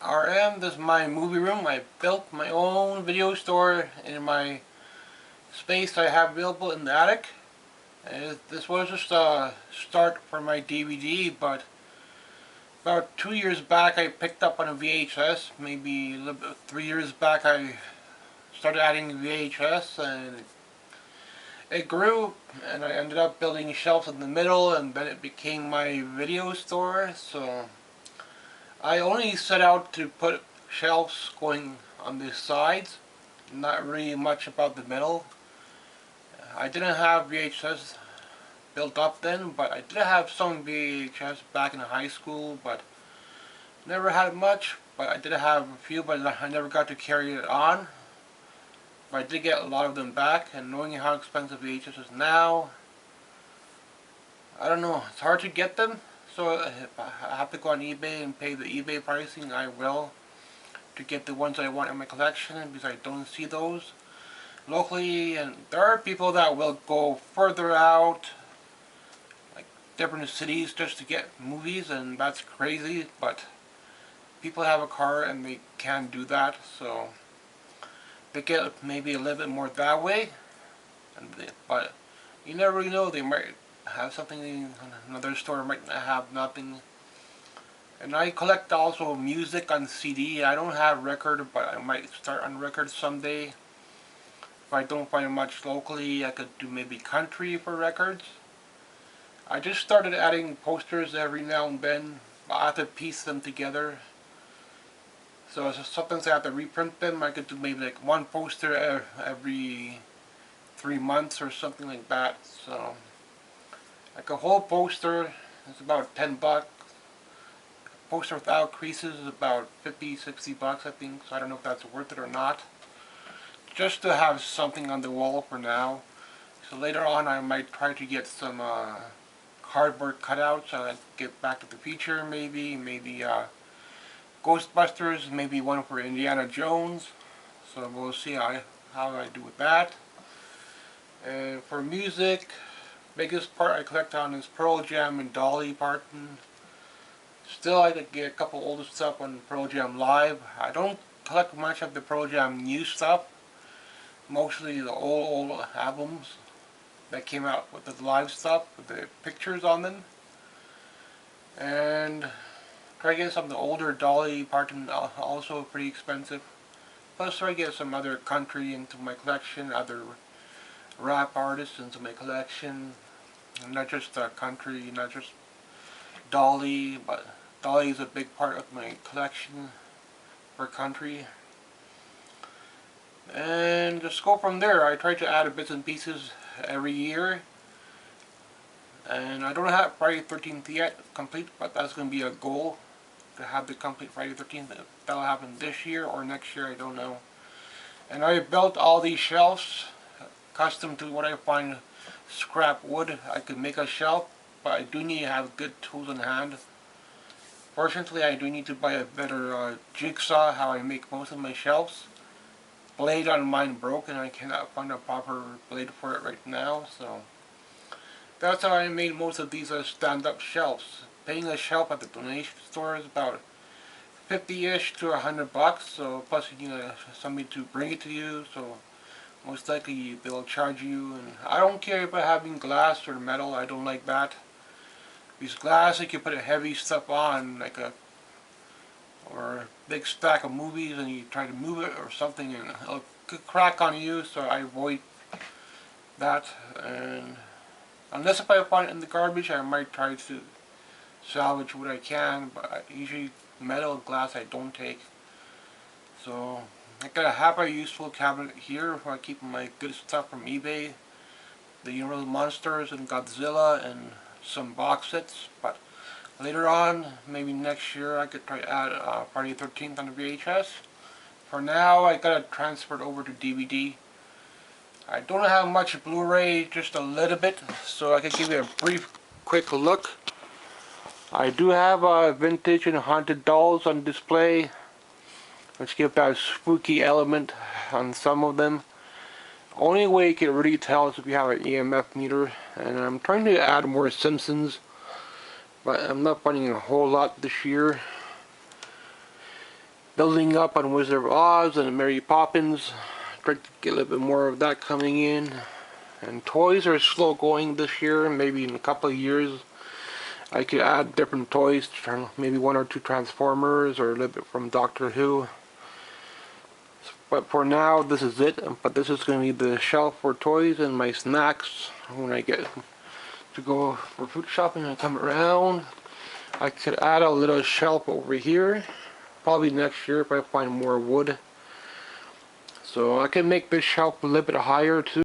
RM. This is my movie room. I built my own video store in my space I have available in the attic. This was just a start for my DVD, but about 2 years back I picked up on a VHS. Maybe a little bit, 3 years back I started adding VHS, and it grew, and I ended up building shelves in the middle, and then it became my video store. So I only set out to put shelves going on the sides, not really much about the middle. I didn't have VHS built up then, but I did have some VHS back in high school, but never had much. But I did have a few, but I never got to carry it on. But I did get a lot of them back, and knowing how expensive VHS is now, I don't know, it's hard to get them. So if I have to go on eBay and pay the eBay pricing, I will, to get the ones I want in my collection, because I don't see those locally. And there are people that will go further out, like different cities, just to get movies, and that's crazy. But people have a car and they can do that, so they get maybe a little bit more that way. But you never really know, they might have something in another store, might have nothing. And I collect also music on CD. I don't have record, but I might start on record someday. If I don't find much locally, I could do maybe country for records. I just started adding posters every now and then. I have to piece them together. So sometimes I have to reprint them. I could do maybe like one poster every 3 months or something like that. So like a whole poster is about 10 bucks. A poster without creases is about 50, 60 bucks, I think. So I don't know if that's worth it or not. Just to have something on the wall for now. So later on I might try to get some cardboard cutouts. So I get Back to the Future maybe Ghostbusters, maybe one for Indiana Jones. So we'll see how I do with that. And for music, biggest part I collect on is Pearl Jam and Dolly Parton. Still, I could get a couple older stuff on Pearl Jam Live. I don't collect much of the Pearl Jam new stuff. Mostly the old albums that came out with the live stuff, with the pictures on them. And try to get some of the older Dolly Parton, also pretty expensive. Plus try to get some other country into my collection, other rap artists into my collection. And not just country, not just Dolly, but Dolly is a big part of my collection for country. And just go from there. I try to add bits and pieces every year. And I don't have Friday the 13th yet complete, but that's going to be a goal, to have the complete Friday the 13th. That'll happen this year or next year, I don't know. And I built all these shelves custom to what I find scrap wood. I could make a shelf, but I do need to have good tools in hand. Fortunately, I do need to buy a better jigsaw, how I make most of my shelves. Blade on mine broke, and I cannot find a proper blade for it right now, so that's how I made most of these stand-up shelves. Paying a shelf at the donation store is about 50-ish to 100 bucks. So plus you need somebody to bring it to you. So most likely they'll charge you. And I don't care about having glass or metal. I don't like that. Because glass, you can put a heavy stuff on, like or a big stack of movies, and you try to move it or something, and it'll crack on you. So I avoid that. And unless if I find it in the garbage, I might try to salvage what I can, but usually metal and glass I don't take. So I got a half a useful cabinet here where I keep my good stuff from eBay, the Universal Monsters and Godzilla and some box sets. But later on, maybe next year, I could try to add Friday the 13th on the VHS. For now, I gotta transfer it over to DVD. I don't have much Blu-ray, just a little bit, so I can give you a brief, quick look. I do have vintage and haunted dolls on display, which give that spooky element on some of them. Only way you can really tell is if you have an EMF meter, and I'm trying to add more Simpsons, but I'm not finding a whole lot this year. building up on Wizard of Oz and Mary Poppins. Try to get a little bit more of that coming in. And toys are slow going this year. Maybe in a couple of years I could add different toys, maybe 1 or 2 Transformers or a little bit from Doctor Who. But for now, this is it. But this is going to be the shelf for toys and my snacks. When I get to go for food shopping and come around, I could add a little shelf over here. Probably next year if I find more wood. So I can make this shelf a little bit higher too.